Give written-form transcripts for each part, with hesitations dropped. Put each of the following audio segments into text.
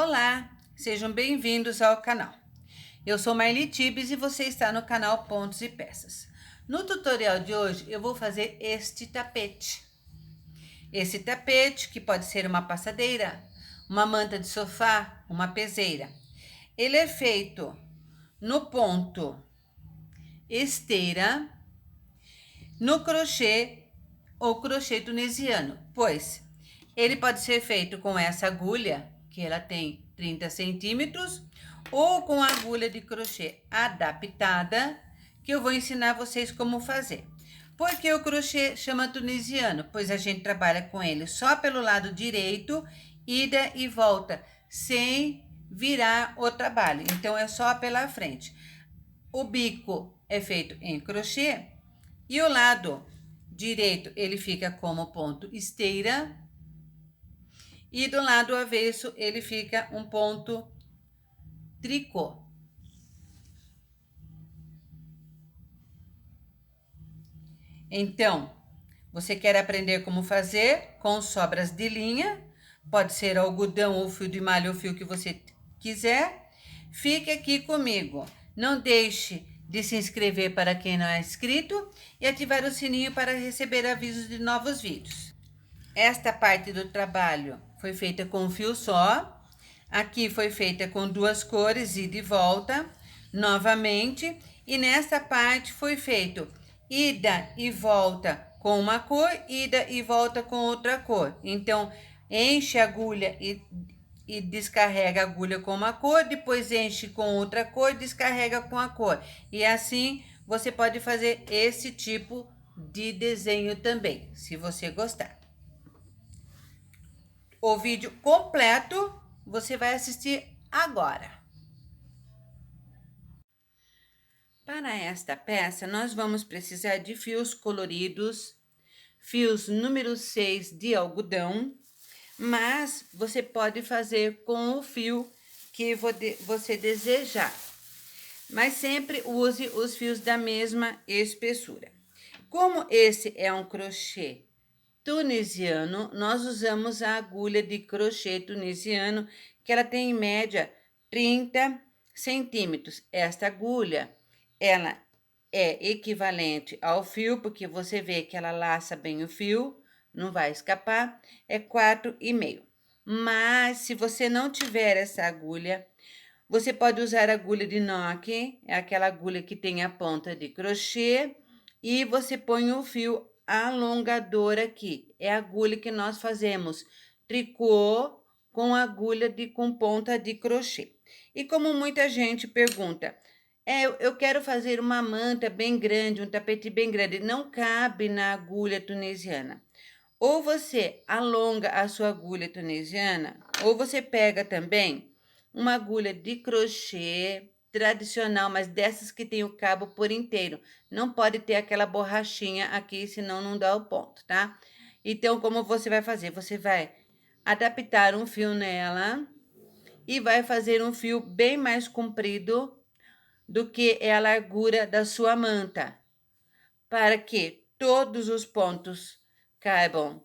Olá, sejam bem-vindos ao canal. Eu sou Marli Tibes e você está no canal Pontos e Peças. No tutorial de hoje eu vou fazer este tapete. Esse tapete que pode ser uma passadeira, uma manta de sofá, uma peseira. Ele é feito no ponto esteira, no crochê ou crochê tunisiano, pois ele pode ser feito com essa agulha, que ela tem 30 centímetros, ou com a agulha de crochê adaptada, que eu vou ensinar vocês como fazer. Por que o crochê chama tunisiano? Pois a gente trabalha com ele só pelo lado direito, ida e volta, sem virar o trabalho. Então, é só pela frente. O bico é feito em crochê e o lado direito ele fica como ponto esteira e do lado avesso ele fica um ponto tricô. Então, você quer aprender como fazer com sobras de linha, pode ser algodão ou fio de malha ou fio que você quiser, fique aqui comigo. Não deixe de se inscrever para quem não é inscrito e ativar o sininho para receber avisos de novos vídeos. Esta parte do trabalho foi feita com um fio só, aqui foi feita com duas cores, ida e volta, novamente, e nessa parte foi feito ida e volta com uma cor, ida e volta com outra cor. Então, enche a agulha e descarrega a agulha com uma cor, depois enche com outra cor, descarrega com a cor. E assim você pode fazer esse tipo de desenho também, se você gostar. O vídeo completo você vai assistir agora. Para esta peça, nós vamos precisar de fios coloridos, fios número 6 de algodão, mas você pode fazer com o fio que você desejar. Mas sempre use os fios da mesma espessura. Como esse é um crochê tunisiano, nós usamos a agulha de crochê tunisiano, que ela tem em média 30 centímetros. Esta agulha, ela é equivalente ao fio, porque você vê que ela laça bem o fio, não vai escapar, é 4,5. Mas, se você não tiver essa agulha, você pode usar a agulha de noque, é aquela agulha que tem a ponta de crochê, e você põe o fio alongador aqui. É a agulha que nós fazemos tricô com agulha com ponta de crochê. E como muita gente pergunta, eu quero fazer uma manta bem grande, um tapete bem grande, não cabe na agulha tunisiana. Ou você alonga a sua agulha tunisiana, ou você pega também uma agulha de crochê tradicional, mas dessas que tem o cabo por inteiro. Não pode ter aquela borrachinha aqui, senão não dá o ponto, tá? Então, como você vai fazer? Você vai adaptar um fio nela e vai fazer um fio bem mais comprido do que é a largura da sua manta, para que todos os pontos caibam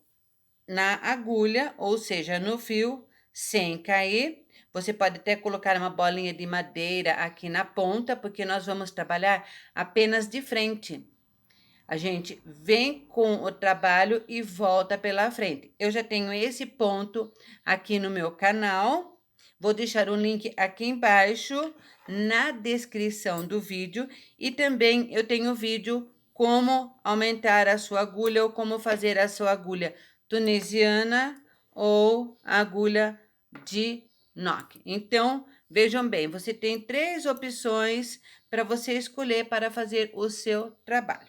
na agulha, ou seja, no fio, sem cair. Você pode até colocar uma bolinha de madeira aqui na ponta, porque nós vamos trabalhar apenas de frente. A gente vem com o trabalho e volta pela frente. Eu já tenho esse ponto aqui no meu canal. Vou deixar o link aqui embaixo na descrição do vídeo. E também eu tenho vídeo como aumentar a sua agulha ou como fazer a sua agulha tunisiana ou agulha de noque. Então, vejam bem, você tem 3 opções para você escolher para fazer o seu trabalho.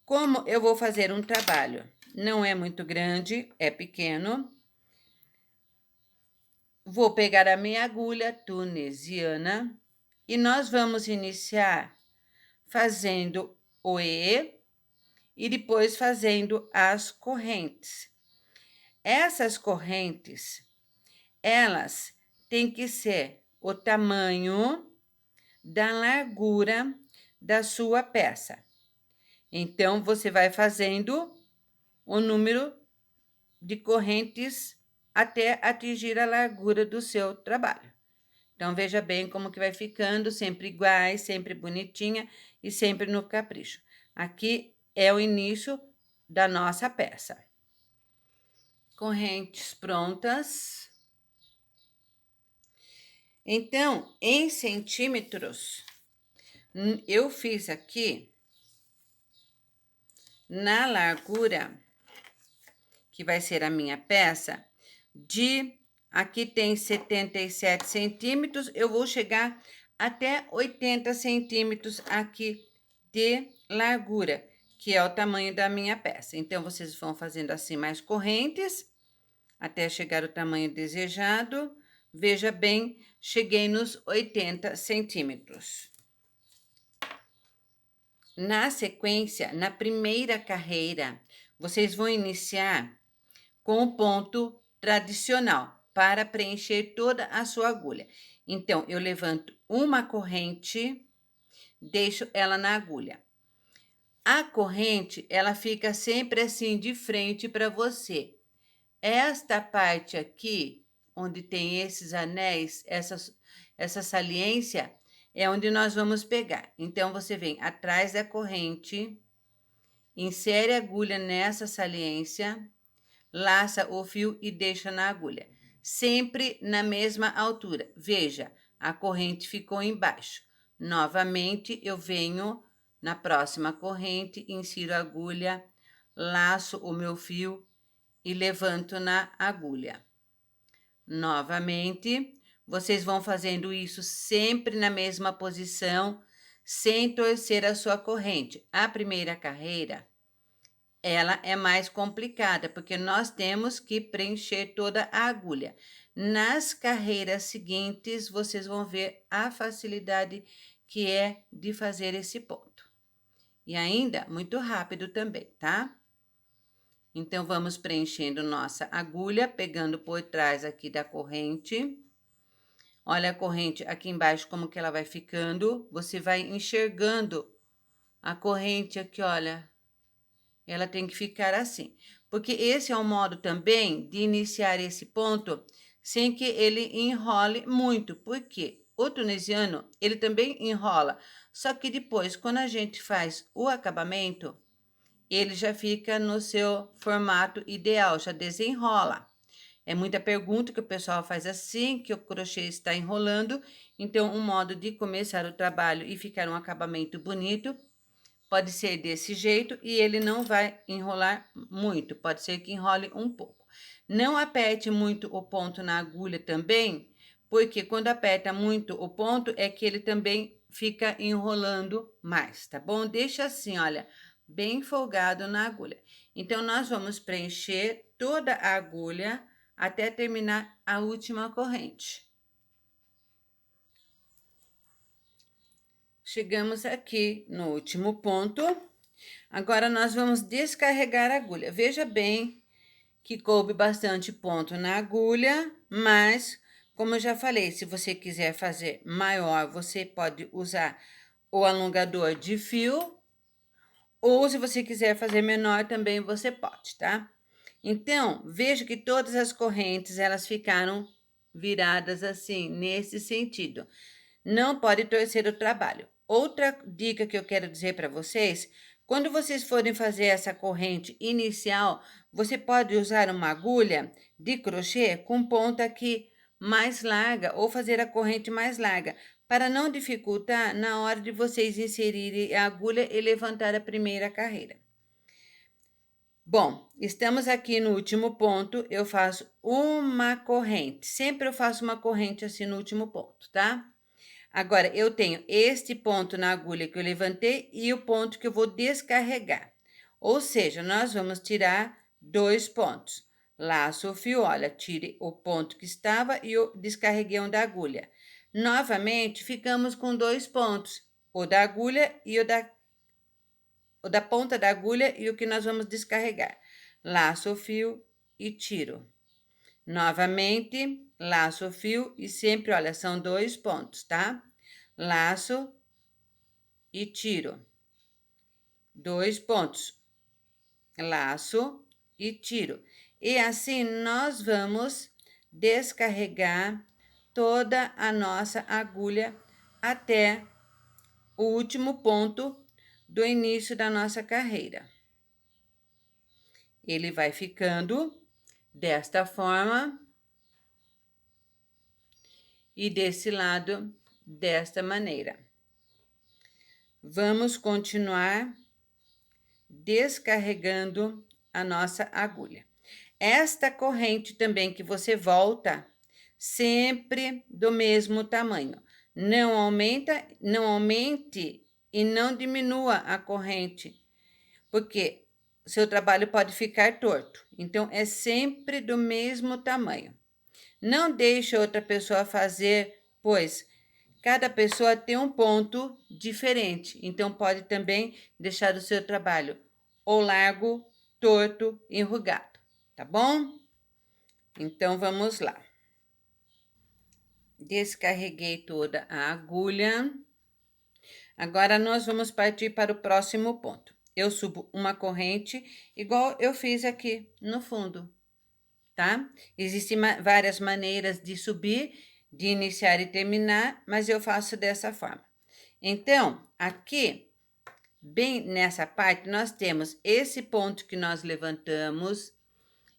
Como eu vou fazer um trabalho, não é muito grande, é pequeno. Vou pegar a minha agulha tunisiana e nós vamos iniciar fazendo o E e depois fazendo as correntes. Essas correntes, elas têm que ser o tamanho da largura da sua peça. Então, você vai fazendo o número de correntes até atingir a largura do seu trabalho. Então, veja bem como que vai ficando, sempre iguais, sempre bonitinha e sempre no capricho. Aqui é o início da nossa peça. Correntes prontas. Então, em centímetros, eu fiz aqui na largura, que vai ser a minha peça, aqui tem 77 centímetros, eu vou chegar até 80 centímetros aqui de largura, que é o tamanho da minha peça. Então, vocês vão fazendo assim mais correntes, até chegar ao tamanho desejado. Veja bem, cheguei nos 80 centímetros. Na sequência, na primeira carreira, vocês vão iniciar com o ponto tradicional para preencher toda a sua agulha. Então, eu levanto uma corrente, deixo ela na agulha. A corrente, ela fica sempre assim de frente para você. Esta parte aqui, onde tem esses anéis, essa saliência, é onde nós vamos pegar. Então, você vem atrás da corrente, insere a agulha nessa saliência, laça o fio e deixa na agulha. Sempre na mesma altura. Veja, a corrente ficou embaixo. Novamente, eu venho na próxima corrente, insiro a agulha, laço o meu fio e levanto na agulha. Novamente, vocês vão fazendo isso sempre na mesma posição, sem torcer a sua corrente. A primeira carreira, ela é mais complicada, porque nós temos que preencher toda a agulha. Nas carreiras seguintes, vocês vão ver a facilidade que é de fazer esse ponto. E ainda muito rápido também, tá? Então, vamos preenchendo nossa agulha, pegando por trás aqui da corrente. Olha a corrente aqui embaixo, como que ela vai ficando. Você vai enxergando a corrente aqui, olha. Ela tem que ficar assim. Porque esse é um modo também de iniciar esse ponto sem que ele enrole muito. Por quê? O tunisiano, ele também enrola. Só que depois, quando a gente faz o acabamento, ele já fica no seu formato ideal, já desenrola. É muita pergunta que o pessoal faz assim, que o crochê está enrolando. Então, um modo de começar o trabalho e ficar um acabamento bonito pode ser desse jeito e ele não vai enrolar muito, pode ser que enrole um pouco. Não aperte muito o ponto na agulha também, porque quando aperta muito o ponto é que ele também fica enrolando mais, tá bom? Deixa assim, olha, bem folgado na agulha. Então, nós vamos preencher toda a agulha até terminar a última corrente. Chegamos aqui no último ponto. Agora, nós vamos descarregar a agulha. Veja bem que coube bastante ponto na agulha, mas, como eu já falei, se você quiser fazer maior, você pode usar o alongador de fio, ou se você quiser fazer menor, também você pode, tá? Então, veja que todas as correntes, elas ficaram viradas assim, nesse sentido. Não pode torcer o trabalho. Outra dica que eu quero dizer para vocês, quando vocês forem fazer essa corrente inicial, você pode usar uma agulha de crochê com ponta aqui mais larga ou fazer a corrente mais larga, para não dificultar na hora de vocês inserirem a agulha e levantar a primeira carreira. Bom, estamos aqui no último ponto, eu faço uma corrente. Sempre eu faço uma corrente assim no último ponto, tá? Agora, eu tenho este ponto na agulha que eu levantei e o ponto que eu vou descarregar. Ou seja, nós vamos tirar 2 pontos. Laço o fio, olha, tire o ponto que estava e eu descarreguei um da agulha. Novamente, ficamos com 2 pontos, o da agulha e o da ponta da agulha e o que nós vamos descarregar. Laço o fio e tiro. Novamente, laço o fio e sempre, olha, são 2 pontos, tá? Laço e tiro. 2 pontos. Laço e tiro. E assim nós vamos descarregar toda a nossa agulha até o último ponto do início da nossa carreira. Ele vai ficando desta forma e desse lado desta maneira. Vamos continuar descarregando a nossa agulha. Esta corrente também que você volta, sempre do mesmo tamanho. Não aumente e não diminua a corrente, porque seu trabalho pode ficar torto. Então, é sempre do mesmo tamanho. Não deixe outra pessoa fazer, pois cada pessoa tem um ponto diferente. Então, pode também deixar o seu trabalho ou largo, torto, enrugado, tá bom? Então, vamos lá. Descarreguei toda a agulha. Agora, nós vamos partir para o próximo ponto. Eu subo uma corrente, igual eu fiz aqui no fundo, tá? Existem várias maneiras de subir, de iniciar e terminar, mas eu faço dessa forma. Então, aqui, bem nessa parte, nós temos esse ponto que nós levantamos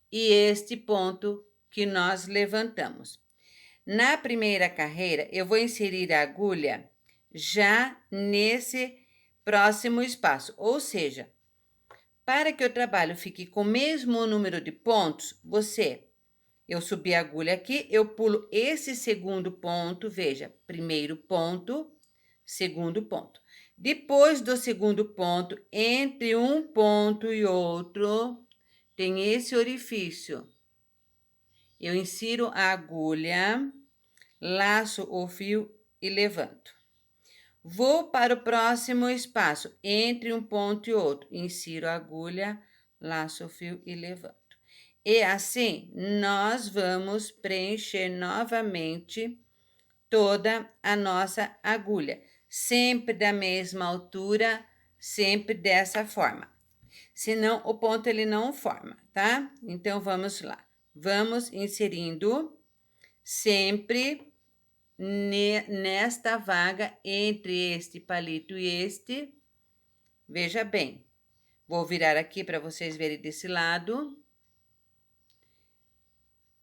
e este ponto que nós levantamos. Na primeira carreira, eu vou inserir a agulha já nesse próximo espaço, ou seja, para que o trabalho fique com o mesmo número de pontos, eu subi a agulha aqui, eu pulo esse segundo ponto, veja, primeiro ponto, segundo ponto. Depois do segundo ponto, entre um ponto e outro, tem esse orifício. Eu insiro a agulha, laço o fio e levanto. Vou para o próximo espaço, entre um ponto e outro, insiro a agulha, laço o fio e levanto. E assim, nós vamos preencher novamente toda a nossa agulha, sempre da mesma altura, sempre dessa forma. Senão, o ponto ele não forma, tá? Então, vamos lá. Vamos inserindo sempre nesta vaga entre este palito e este. Veja bem, vou virar aqui para vocês verem desse lado.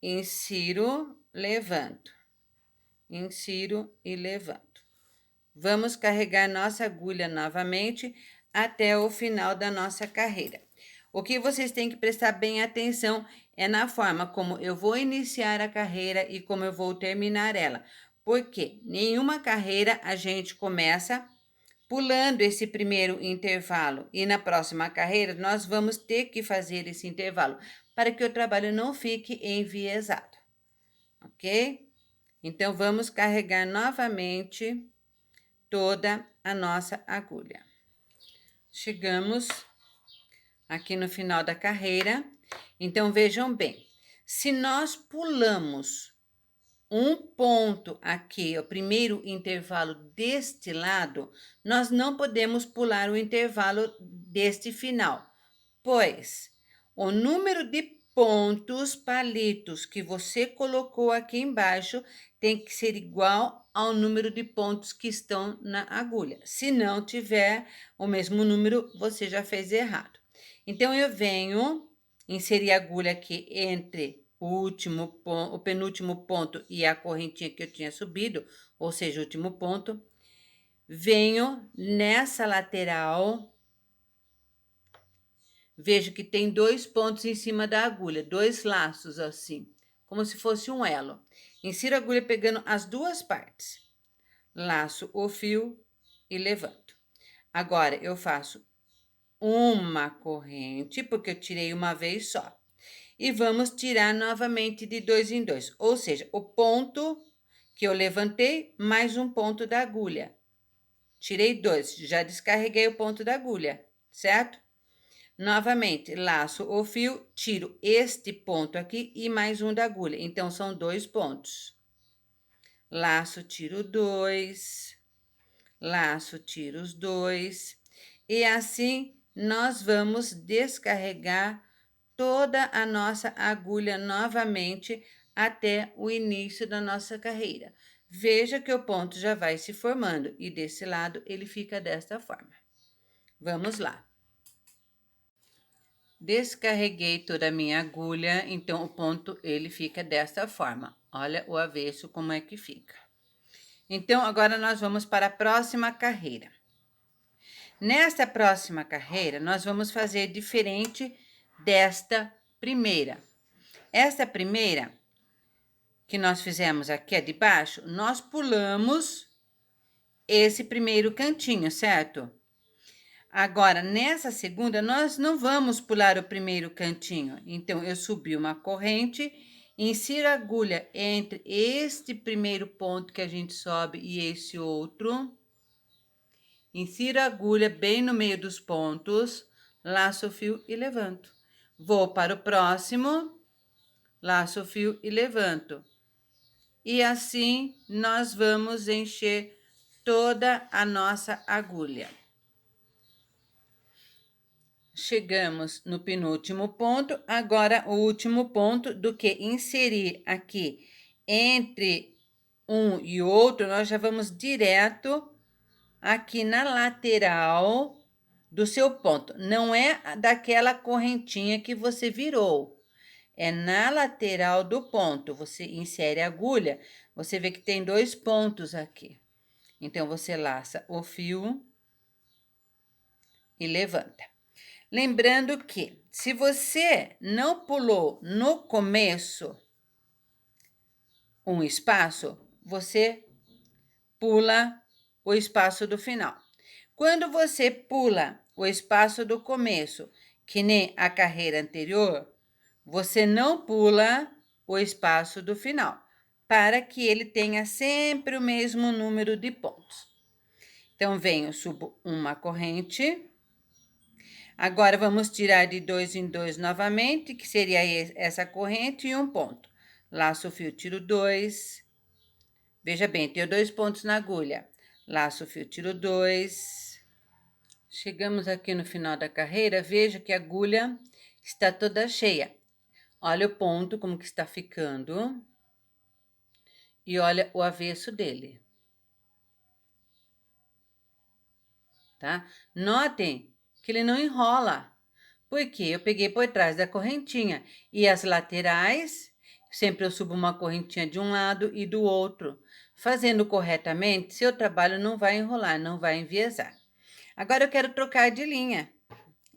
Insiro, levanto. Insiro e levanto. Vamos carregar nossa agulha novamente até o final da nossa carreira. O que vocês têm que prestar bem atenção é na forma como eu vou iniciar a carreira e como eu vou terminar ela. Porque nenhuma carreira a gente começa pulando esse primeiro intervalo e na próxima carreira nós vamos ter que fazer esse intervalo para que o trabalho não fique enviesado, ok? Então, vamos carregar novamente toda a nossa agulha. Chegamos aqui no final da carreira. Então, vejam bem, se nós pulamos um ponto aqui, o primeiro intervalo deste lado, nós não podemos pular o intervalo deste final, pois o número de pontos, palitos que você colocou aqui embaixo tem que ser igual ao número de pontos que estão na agulha. Se não tiver o mesmo número, você já fez errado. Então, eu venho inserir a agulha aqui entre o penúltimo ponto e a correntinha que eu tinha subido, ou seja, o último ponto. Venho nessa lateral. Vejo que tem 2 pontos em cima da agulha, 2 laços assim, como se fosse um elo. Insiro a agulha pegando as duas partes. Laço o fio e levanto. Agora, eu faço uma corrente, porque eu tirei uma vez só. E vamos tirar novamente de 2 em 2, ou seja, o ponto que eu levantei mais um ponto da agulha. Tirei 2, já descarreguei o ponto da agulha, certo? Novamente, laço o fio, tiro este ponto aqui e mais um da agulha. Então, são 2 pontos. Laço, tiro 2. Laço, tiro os 2. E assim, nós vamos descarregar toda a nossa agulha novamente até o início da nossa carreira. Veja que o ponto já vai se formando e desse lado ele fica desta forma. Vamos lá. Descarreguei toda a minha agulha, então o ponto ele fica desta forma. Olha o avesso como é que fica. Então, agora nós vamos para a próxima carreira. Nesta próxima carreira, nós vamos fazer diferente desta primeira. Esta primeira que nós fizemos aqui de baixo, nós pulamos esse primeiro cantinho, certo? Agora, nessa segunda, nós não vamos pular o primeiro cantinho. Então, eu subi uma corrente, insiro a agulha entre este primeiro ponto que a gente sobe e esse outro. Insiro a agulha bem no meio dos pontos, laço o fio e levanto. Vou para o próximo, laço o fio e levanto. E assim, nós vamos encher toda a nossa agulha. Chegamos no penúltimo ponto, agora o último ponto do que inserir aqui entre um e outro, nós já vamos direto aqui na lateral do seu ponto. Não é daquela correntinha que você virou, é na lateral do ponto. Você insere a agulha, você vê que tem 2 pontos aqui. Então, você laça o fio e levanta. Lembrando que, se você não pulou no começo um espaço, você pula o espaço do final. Quando você pula o espaço do começo, que nem a carreira anterior, você não pula o espaço do final, para que ele tenha sempre o mesmo número de pontos. Então, venho, subo uma corrente. Agora, vamos tirar de 2 em 2 novamente, que seria essa corrente e um ponto. Laço o fio, tiro 2. Veja bem, tenho 2 pontos na agulha. Laço o fio, tiro 2. Chegamos aqui no final da carreira, veja que a agulha está toda cheia. Olha o ponto, como que está ficando. E olha o avesso dele. Tá? Notem que ele não enrola, porque eu peguei por trás da correntinha. E as laterais, sempre eu subo uma correntinha de um lado e do outro. Fazendo corretamente, seu trabalho não vai enrolar, não vai enviesar. Agora eu quero trocar de linha.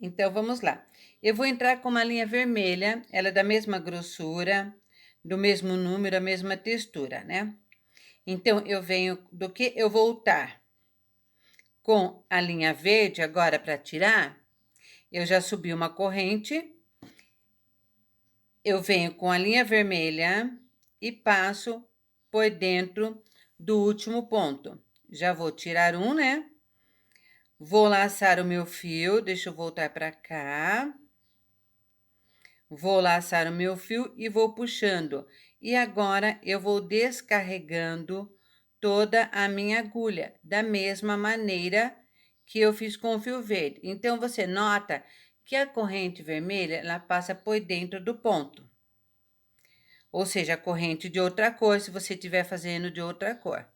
Então, vamos lá. Eu vou entrar com uma linha vermelha, ela é da mesma grossura, do mesmo número, a mesma textura, né? Então, eu venho do que eu voltar com a linha verde agora para tirar, eu já subi uma corrente, eu venho com a linha vermelha e passo por dentro do último ponto. Já vou tirar um, né? Vou laçar o meu fio, deixa eu voltar para cá. Vou laçar o meu fio e vou puxando. E agora, eu vou descarregando toda a minha agulha, da mesma maneira que eu fiz com o fio verde. Então, você nota que a corrente vermelha, ela passa por dentro do ponto. Ou seja, a corrente de outra cor, se você estiver fazendo de outra cor.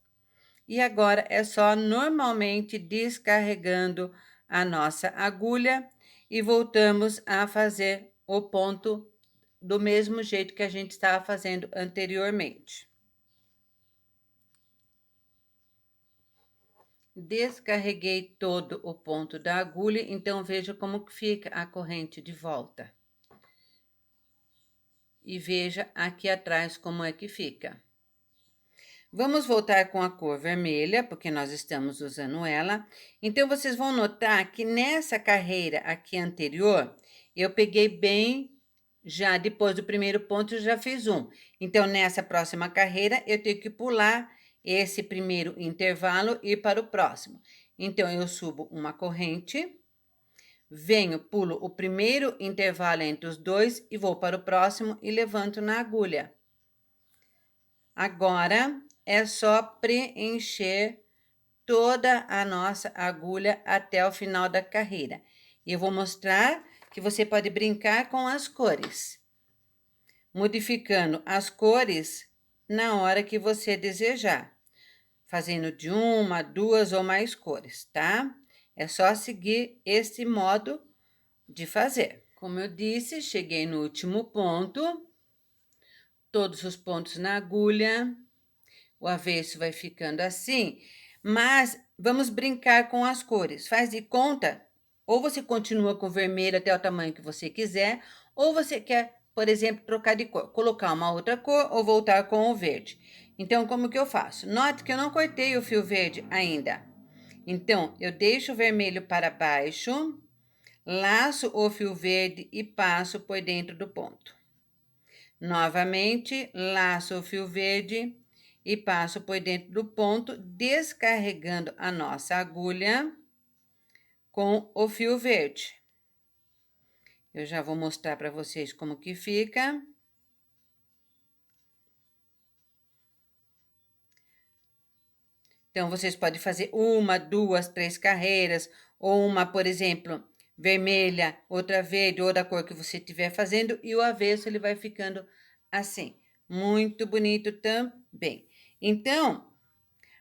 E agora, é só normalmente descarregando a nossa agulha e voltamos a fazer o ponto do mesmo jeito que a gente estava fazendo anteriormente. Descarreguei todo o ponto da agulha, então veja como que fica a corrente de volta. E veja aqui atrás como é que fica. Vamos voltar com a cor vermelha, porque nós estamos usando ela. Então, vocês vão notar que nessa carreira aqui anterior, eu peguei bem, já depois do primeiro ponto, eu já fiz um. Então, nessa próxima carreira, eu tenho que pular esse primeiro intervalo e ir para o próximo. Então, eu subo uma corrente, venho, pulo o primeiro intervalo entre os dois e vou para o próximo e levanto na agulha. Agora, é só preencher toda a nossa agulha até o final da carreira. Eu vou mostrar que você pode brincar com as cores, modificando as cores na hora que você desejar, fazendo de uma, duas ou mais cores, tá? É só seguir esse modo de fazer. Como eu disse, cheguei no último ponto, todos os pontos na agulha, o avesso vai ficando assim, mas vamos brincar com as cores. Faz de conta, ou você continua com o vermelho até o tamanho que você quiser, ou você quer, por exemplo, trocar de cor, colocar uma outra cor ou voltar com o verde. Então, como que eu faço? Note que eu não cortei o fio verde ainda. Então, eu deixo o vermelho para baixo, laço o fio verde e passo por dentro do ponto. Novamente, laço o fio verde e passo por dentro do ponto, descarregando a nossa agulha com o fio verde. Eu já vou mostrar para vocês como que fica. Então, vocês podem fazer uma, duas, três carreiras, ou uma, por exemplo, vermelha, outra verde, ou da cor que você estiver fazendo, e o avesso ele vai ficando assim. Muito bonito também. Então,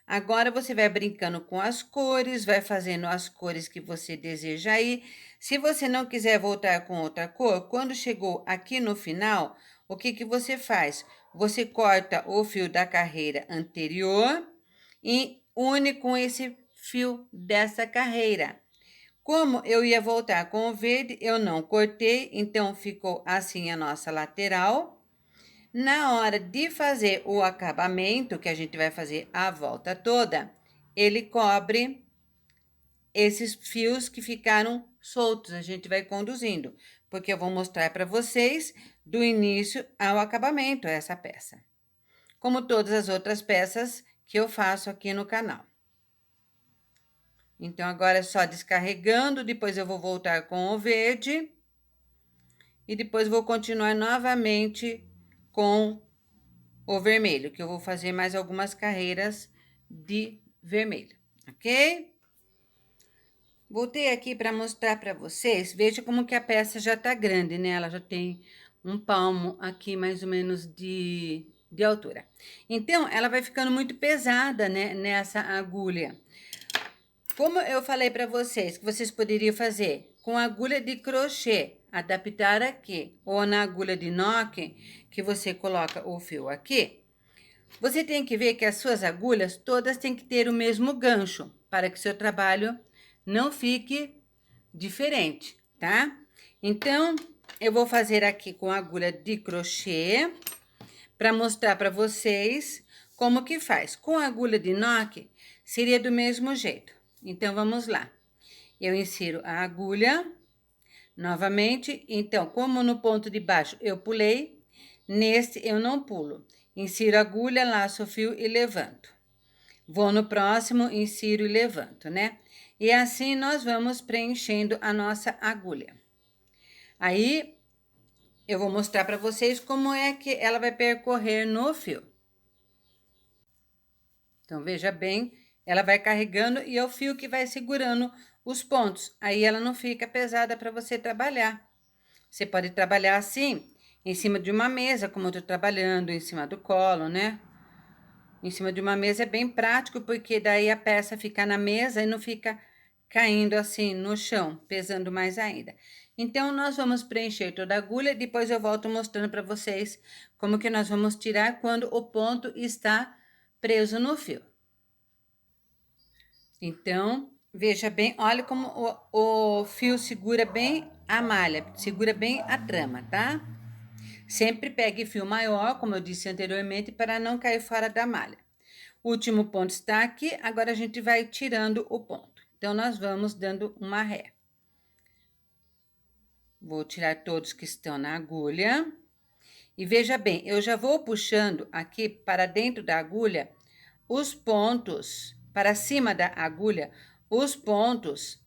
agora você vai brincando com as cores, vai fazendo as cores que você deseja aí. Se você não quiser voltar com outra cor, quando chegou aqui no final, o que que você faz? Você corta o fio da carreira anterior e une com esse fio dessa carreira. Como eu ia voltar com o verde, eu não cortei, então ficou assim a nossa lateral. Na hora de fazer o acabamento, que a gente vai fazer a volta toda, ele cobre esses fios que ficaram soltos, a gente vai conduzindo, porque eu vou mostrar para vocês do início ao acabamento essa peça, como todas as outras peças que eu faço aqui no canal. Então, agora é só descarregando, depois eu vou voltar com o verde e depois vou continuar novamente com o vermelho, que eu vou fazer mais algumas carreiras de vermelho, ok? Voltei aqui para mostrar para vocês, veja como que a peça já tá grande, né? Ela já tem um palmo aqui, mais ou menos, de altura. Então, ela vai ficando muito pesada, né, nessa agulha. Como eu falei para vocês, que vocês poderiam fazer com agulha de crochê, adaptar aqui, ou na agulha de noque, que você coloca o fio aqui, você tem que ver que as suas agulhas todas têm que ter o mesmo gancho, para que seu trabalho não fique diferente, tá? Então, eu vou fazer aqui com agulha de crochê, para mostrar para vocês como que faz. Com agulha de noque, seria do mesmo jeito. Então, vamos lá. Eu insiro a agulha, novamente. Então, como no ponto de baixo eu pulei, neste eu não pulo. Insiro a agulha, laço o fio e levanto. Vou no próximo, insiro e levanto, né? E assim nós vamos preenchendo a nossa agulha. Aí, eu vou mostrar para vocês como é que ela vai percorrer no fio. Então, veja bem, ela vai carregando e é o fio que vai segurando os pontos. Aí, ela não fica pesada para você trabalhar. Você pode trabalhar assim, em cima de uma mesa, como eu tô trabalhando, em cima do colo, né? Em cima de uma mesa é bem prático, porque daí a peça fica na mesa e não fica caindo assim no chão, pesando mais ainda. Então, nós vamos preencher toda a agulha, depois eu volto mostrando para vocês como que nós vamos tirar quando o ponto está preso no fio. Então, veja bem, olha como o fio segura bem a malha, segura bem a trama, tá? Sempre pegue fio maior, como eu disse anteriormente, para não cair fora da malha. O último ponto está aqui, agora a gente vai tirando o ponto. Então, nós vamos dando uma ré. Vou tirar todos que estão na agulha. E veja bem, eu já vou puxando aqui para dentro da agulha os pontos, para cima da agulha, os pontos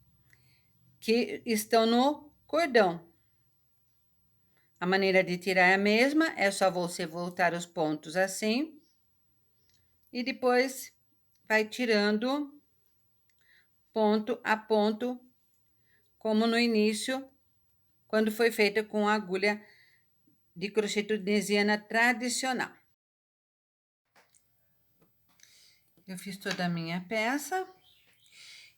que estão no cordão. A maneira de tirar é a mesma, é só você voltar os pontos assim. E depois vai tirando ponto a ponto, como no início quando foi feita com agulha de crochê tunisiana tradicional. Eu fiz toda a minha peça.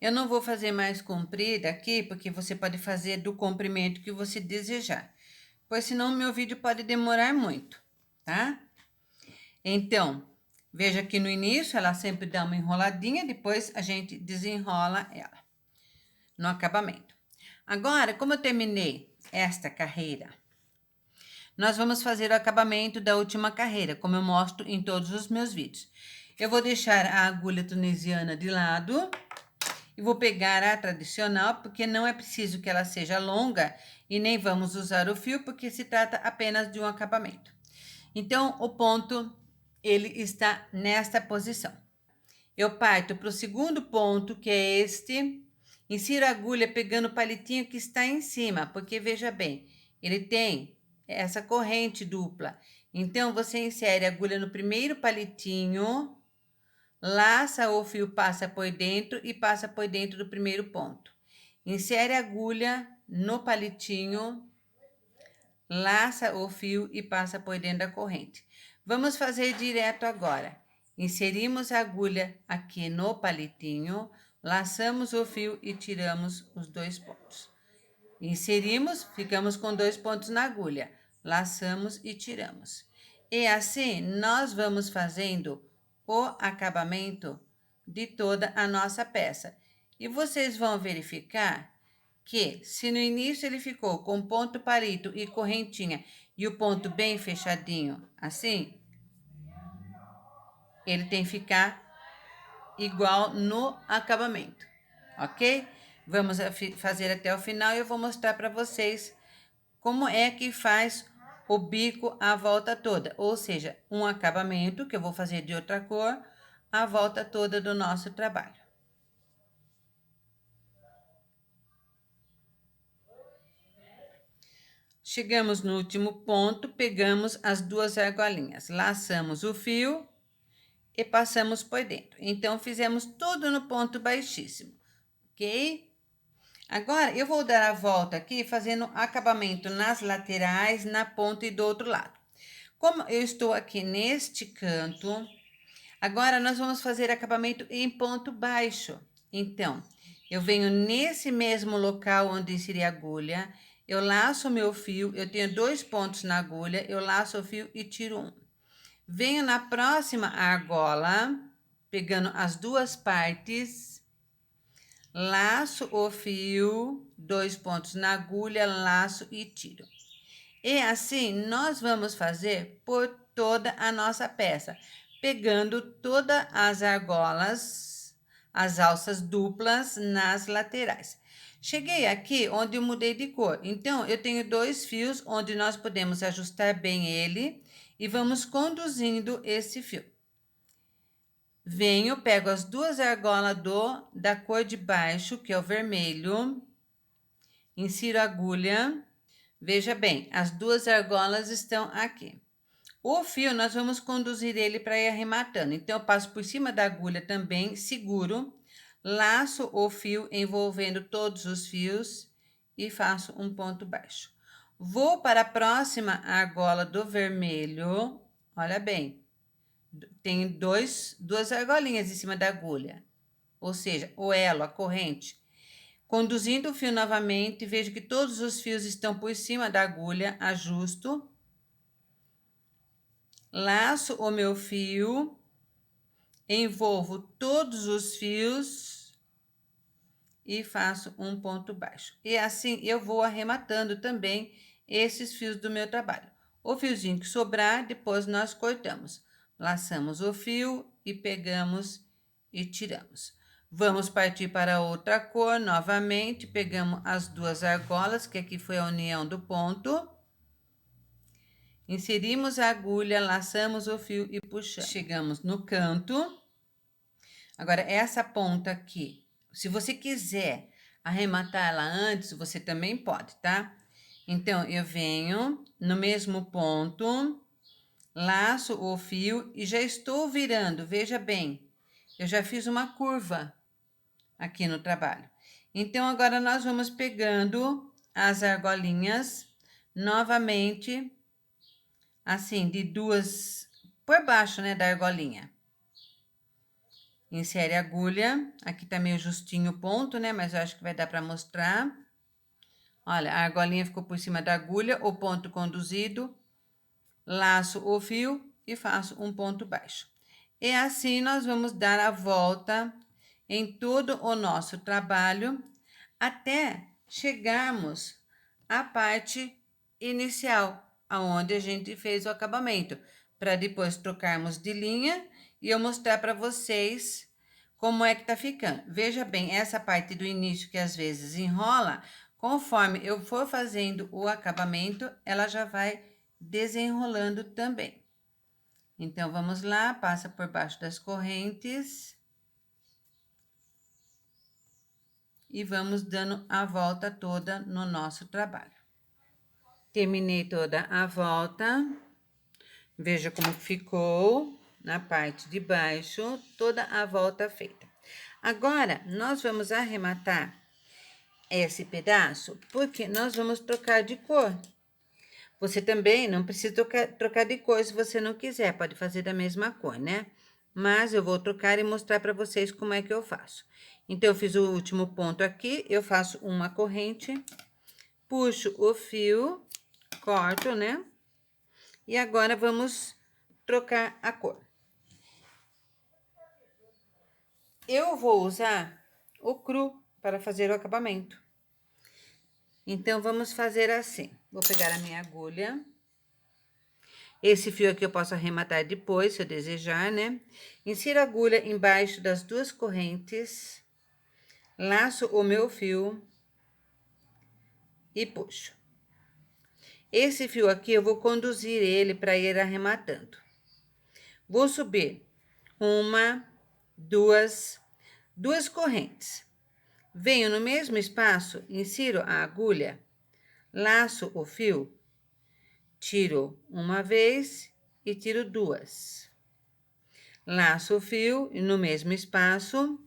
Eu não vou fazer mais comprida aqui, porque você pode fazer do comprimento que você desejar, pois senão o meu vídeo pode demorar muito, tá? Então, veja que no início ela sempre dá uma enroladinha, depois a gente desenrola ela no acabamento. Agora, como eu terminei esta carreira, nós vamos fazer o acabamento da última carreira, como eu mostro em todos os meus vídeos. Eu vou deixar a agulha tunisiana de lado e vou pegar a tradicional, porque não é preciso que ela seja longa e nem vamos usar o fio, porque se trata apenas de um acabamento. Então, o ponto, ele está nesta posição. Eu parto para o segundo ponto, que é este. Insiro a agulha pegando o palitinho que está em cima, porque veja bem, ele tem essa corrente dupla. Então, você insere a agulha no primeiro palitinho, laça o fio, passa por dentro e passa por dentro do primeiro ponto. Insere a agulha no palitinho, laça o fio e passa por dentro da corrente. Vamos fazer direto agora. Inserimos a agulha aqui no palitinho, laçamos o fio e tiramos os 2 pontos. Inserimos, ficamos com 2 pontos na agulha, laçamos e tiramos. E assim, nós vamos fazendo o acabamento de toda a nossa peça. E vocês vão verificar que, se no início ele ficou com ponto palito e correntinha e o ponto bem fechadinho, assim, ele tem que ficar igual no acabamento, ok? Vamos fazer até o final e eu vou mostrar para vocês como é que faz o bico a volta toda, ou seja, um acabamento que eu vou fazer de outra cor a volta toda do nosso trabalho. Chegamos no último ponto, pegamos as 2 argolinhas, laçamos o fio e passamos por dentro. Então, fizemos tudo no ponto baixíssimo, ok? Agora, eu vou dar a volta aqui, fazendo acabamento nas laterais, na ponta e do outro lado. Como eu estou aqui neste canto, agora nós vamos fazer acabamento em ponto baixo. Então, eu venho nesse mesmo local onde inseri a agulha, eu laço o meu fio, eu tenho 2 pontos na agulha, eu laço o fio e tiro um. Venho na próxima argola, pegando as 2 partes, laço o fio, 2 pontos na agulha, laço e tiro. E assim, nós vamos fazer por toda a nossa peça, pegando todas as argolas, as alças duplas nas laterais. Cheguei aqui onde eu mudei de cor, então eu tenho 2 fios onde nós podemos ajustar bem ele e vamos conduzindo esse fio. Venho, pego as 2 argolas da cor de baixo, que é o vermelho, insiro a agulha. Veja bem, as 2 argolas estão aqui. O fio, nós vamos conduzir ele para ir arrematando. Então, eu passo por cima da agulha também, seguro, laço o fio envolvendo todos os fios e faço um ponto baixo. Vou para a próxima argola do vermelho. Olha bem, tem 2 argolinhas em cima da agulha, ou seja, o elo, a corrente. Conduzindo o fio novamente, vejo que todos os fios estão por cima da agulha, ajusto, laço o meu fio, envolvo todos os fios e faço um ponto baixo. E assim eu vou arrematando também esses fios do meu trabalho. O fiozinho que sobrar, depois nós cortamos. Laçamos o fio e pegamos e tiramos. Vamos partir para outra cor novamente. Pegamos as 2 argolas, que aqui foi a união do ponto. Inserimos a agulha, laçamos o fio e puxamos. Chegamos no canto. Agora, essa ponta aqui, se você quiser arrematar ela antes, você também pode, tá? Então, eu venho no mesmo ponto, laço o fio e já estou virando, veja bem, eu já fiz uma curva aqui no trabalho. Então, agora nós vamos pegando as argolinhas novamente, assim, de duas por baixo, né, da argolinha. Insere a agulha, aqui tá meio justinho o ponto, né, mas eu acho que vai dar para mostrar. Olha, a argolinha ficou por cima da agulha, o ponto conduzido, laço o fio e faço um ponto baixo. E assim nós vamos dar a volta em todo o nosso trabalho até chegarmos à parte inicial, aonde a gente fez o acabamento, para depois trocarmos de linha e eu mostrar para vocês como é que tá ficando. Veja bem, essa parte do início que às vezes enrola, conforme eu for fazendo o acabamento, ela já vai desenrolando também. Então, vamos lá, passa por baixo das correntes. E vamos dando a volta toda no nosso trabalho. Terminei toda a volta. Veja como ficou na parte de baixo, toda a volta feita. Agora, nós vamos arrematar esse pedaço, porque nós vamos trocar de cor. Você também não precisa trocar de cor se você não quiser, pode fazer da mesma cor, né? Mas eu vou trocar e mostrar para vocês como é que eu faço. Então, eu fiz o último ponto aqui, eu faço uma corrente, puxo o fio, corto, né? E agora, vamos trocar a cor. Eu vou usar o cru para fazer o acabamento. Então, vamos fazer assim. Vou pegar a minha agulha. Esse fio aqui eu posso arrematar depois, se eu desejar, né? Insiro a agulha embaixo das duas correntes, laço o meu fio e puxo. Esse fio aqui eu vou conduzir ele para ir arrematando. Vou subir uma, duas correntes. Venho no mesmo espaço, insiro a agulha, laço o fio, tiro uma vez e tiro duas. Laço o fio e no mesmo espaço,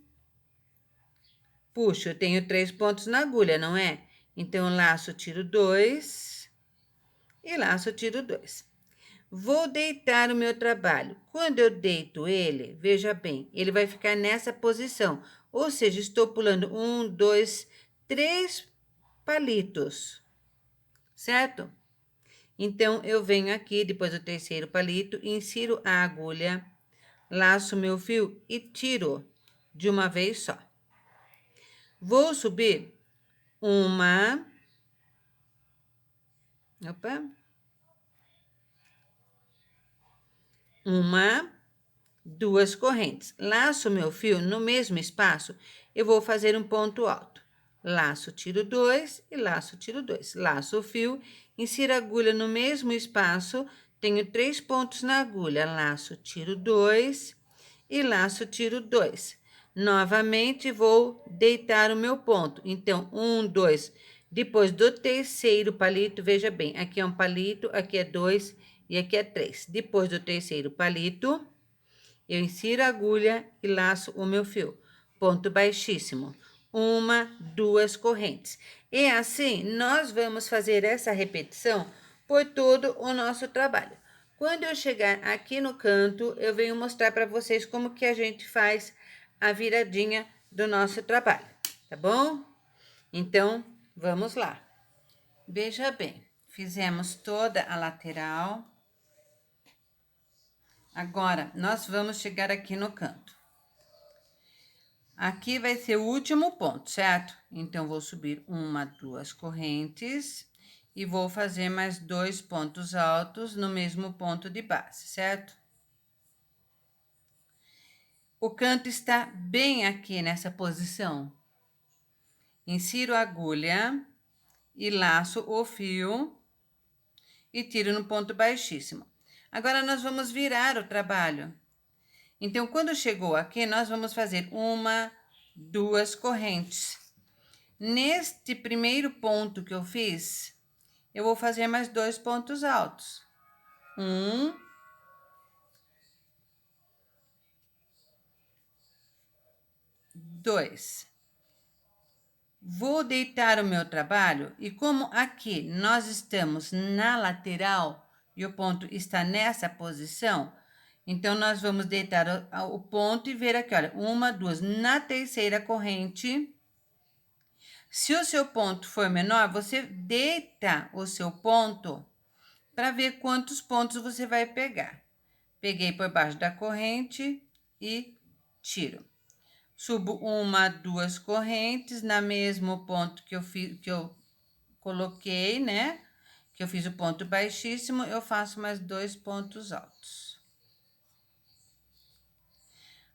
puxo, eu tenho 3 pontos na agulha, não é? Então, laço, tiro 2 e laço, tiro 2. Vou deitar o meu trabalho. Quando eu deito ele, veja bem, ele vai ficar nessa posição. Ou seja, estou pulando 1, 2, 3 palitos, certo? Então, eu venho aqui, depois do terceiro palito, insiro a agulha, laço meu fio e tiro de uma vez só. Vou subir uma, duas correntes. Laço meu fio no mesmo espaço, eu vou fazer um ponto alto. Laço, tiro 2 e laço, tiro 2. Laço o fio, insiro a agulha no mesmo espaço, tenho 3 pontos na agulha. Laço, tiro 2 e laço, tiro 2. Novamente, vou deitar o meu ponto. Então, 1, 2. Depois do terceiro palito, veja bem, aqui é um palito, aqui é 2 e aqui é 3. Depois do terceiro palito, eu insiro a agulha e laço o meu fio. Ponto baixíssimo. Uma, duas correntes. E assim, nós vamos fazer essa repetição por todo o nosso trabalho. Quando eu chegar aqui no canto, eu venho mostrar para vocês como que a gente faz a viradinha do nosso trabalho, tá bom? Então, vamos lá. Veja bem, fizemos toda a lateral. Agora, nós vamos chegar aqui no canto. Aqui vai ser o último ponto, certo? Então, vou subir uma, duas correntes e vou fazer mais 2 pontos altos no mesmo ponto de base, certo? O canto está bem aqui nessa posição. Insiro a agulha e laço o fio e tiro no ponto baixíssimo. Agora, nós vamos virar o trabalho. Então, quando chegou aqui, nós vamos fazer uma, duas correntes. Neste primeiro ponto que eu fiz, eu vou fazer mais 2 pontos altos. 1, 2. Vou deitar o meu trabalho e como aqui nós estamos na lateral e o ponto está nessa posição, então nós vamos deitar o ponto e ver aqui, olha, 1, 2, na terceira corrente. Se o seu ponto for menor, você deita o seu ponto para ver quantos pontos você vai pegar. Peguei por baixo da corrente e tiro. Subo 1, 2 correntes na mesmo ponto que eu coloquei, né? Que eu fiz o ponto baixíssimo, eu faço mais 2 pontos altos.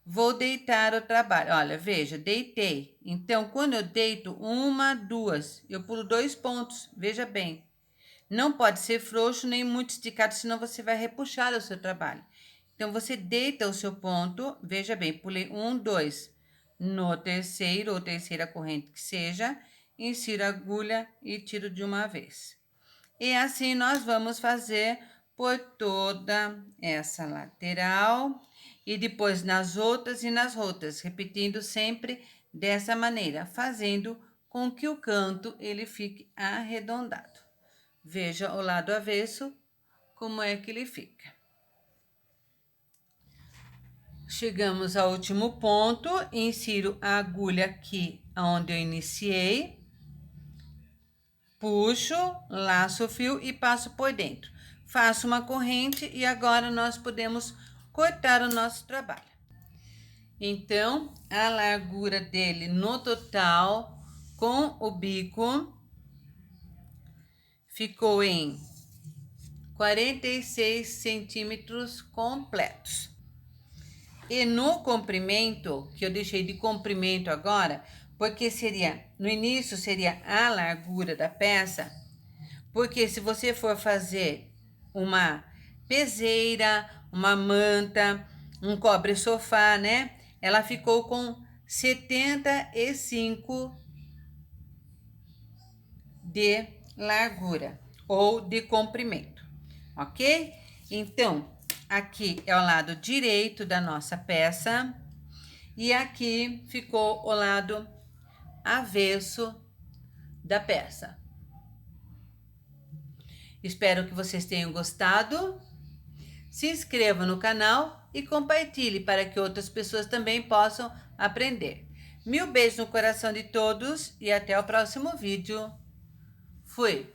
Vou deitar o trabalho. Olha, veja, deitei. Então, quando eu deito 1, 2, eu pulo 2 pontos. Veja bem. Não pode ser frouxo nem muito esticado, senão você vai repuxar o seu trabalho. Então, você deita o seu ponto. Veja bem, pulei 1, 2. No terceiro ou terceira corrente que seja, insiro a agulha e tiro de uma vez. E assim nós vamos fazer por toda essa lateral e depois nas outras e nas outras, repetindo sempre dessa maneira, fazendo com que o canto ele fique arredondado. Veja o lado avesso, como é que ele fica. Chegamos ao último ponto, insiro a agulha aqui onde eu iniciei, puxo, laço o fio e passo por dentro. Faço uma corrente e agora nós podemos cortar o nosso trabalho. Então, a largura dele no total, com o bico, ficou em 46 centímetros completos. E no comprimento, que eu deixei de comprimento agora, porque no início seria a largura da peça, porque se você for fazer uma peseira, uma manta, um cobre-sofá, né? Ela ficou com 75 de largura ou de comprimento, ok? Então, aqui é o lado direito da nossa peça e aqui ficou o lado avesso da peça. Espero que vocês tenham gostado. Se inscreva no canal e compartilhe para que outras pessoas também possam aprender. Mil beijos no coração de todos e até o próximo vídeo. Fui!